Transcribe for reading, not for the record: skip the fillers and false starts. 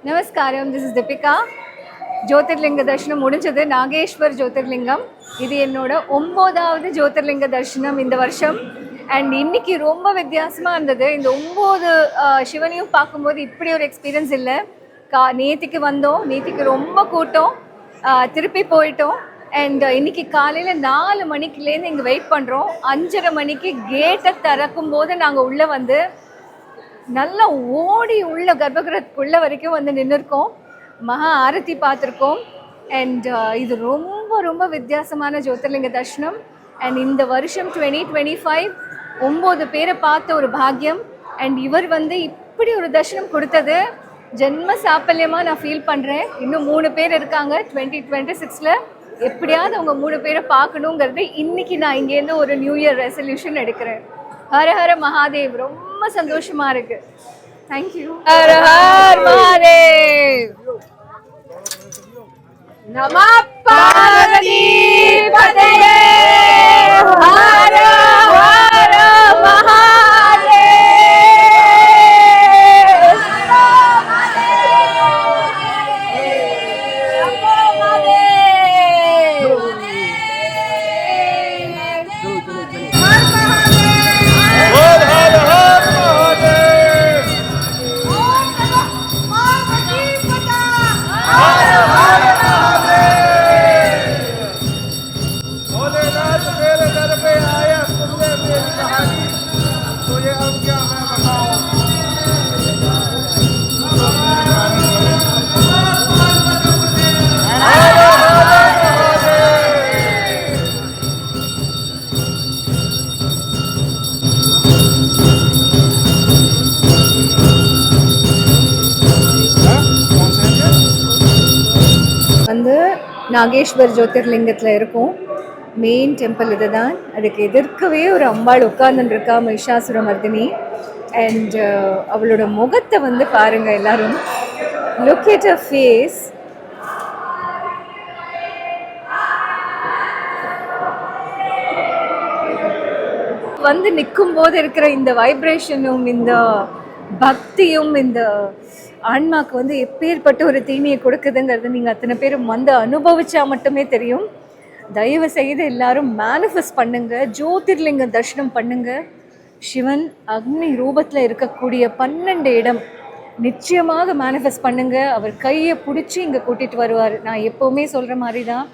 நமஸ்காரம், this is Deepika. Jyotirlinga தரிசனம் முடிஞ்சது. நாகேஸ்வர் ஜோதிர்லிங்கம். இது என்னோட 9வது ஜோதிர்லிங்க தரிசனம் இந்த வருஷம். அண்ட் இன்னைக்கு ரொம்ப வித்தியாசமாக இருந்தது. இந்த 9 சிவனையும் பார்க்கும்போது இப்படி ஒரு எக்ஸ்பீரியன்ஸ் இல்லை. நேற்றுக்கு வந்தோம், நேற்றுக்கு ரொம்ப கூட்டம், திருப்பி போயிட்டோம். அண்ட் இன்னைக்கு காலையில் 4 மணிக்குலேருந்து இங்கே வெயிட் பண்ணுறோம். 5:30 மணிக்கு கேட்டை திறக்கும் போது நாங்கள் உள்ளே வந்து நல்லா ஓடி உள்ள கர்ப்பகிரகத்துக்குள்ள வரைக்கும் வந்து நின்றுருக்கோம். மகா ஆரத்தி பார்த்துருக்கோம். அண்ட் இது ரொம்ப ரொம்ப வித்தியாசமான ஜோதிர்லிங்க தர்ஷனம். அண்ட் இந்த வருஷம் 2025 9 பேரை பார்த்த ஒரு பாக்கியம். அண்ட் இவர் வந்து இப்படி ஒரு தர்ஷனம் கொடுத்தது ஜென்ம சாப்பல்யமாக நான் ஃபீல் பண்ணுறேன். இன்னும் 3 பேர் இருக்காங்க 2026. எப்படியாவது அவங்க 3 பேரை பார்க்கணுங்கிறது இன்னைக்கு நான் இங்கேருந்து ஒரு நியூ இயர் ரெசல்யூஷன் எடுக்கிறேன். ஹர ஹர மகாதேவ். ரொம்ப சந்தோஷமா இருக்கு. தேங்க்யூ. ஹர ஹர மகாதேவ். நம பார்வதி பதயே. ஹர ஹர மகாதேவ். வந்து நாகேஸ்வர் ஜோதிர்லிங்கத்தில் இருக்கும். மெயின் டெம்பிள் இது தான். அதுக்கு எதிர்க்கவே ஒரு அம்பாள் உட்கார்ந்துருக்கா, மகிஷாசுரமர்தினி. அண்ட் அவளோட முகத்தை வந்து பாருங்க எல்லாரும். Look at her face. வந்து நிற்கும் போது இருக்கிற இந்த வைப்ரேஷனும் இந்த பக்தியும் இந்த ஆன்மாக்கு வந்து எப்பேற்பட்ட ஒரு தீனியை கொடுக்குதுங்கிறது நீங்கள் அத்தனை பேரும் வந்து அனுபவிச்சா மட்டுமே தெரியும். தயவு செய்து எல்லாரும் மேனிஃபெஸ்ட் பண்ணுங்க, ஜோதிர்லிங்க தர்ஷனம் பண்ணுங்க. சிவன் அக்னி ரூபத்தில் இருக்கக்கூடிய 12 இடம் நிச்சயமாக மேனிஃபெஸ்ட் பண்ணுங்க. அவர் கையை பிடிச்சி இங்கே கூட்டிகிட்டு வருவார். நான் எப்போவுமே சொல்கிற மாதிரி தான்,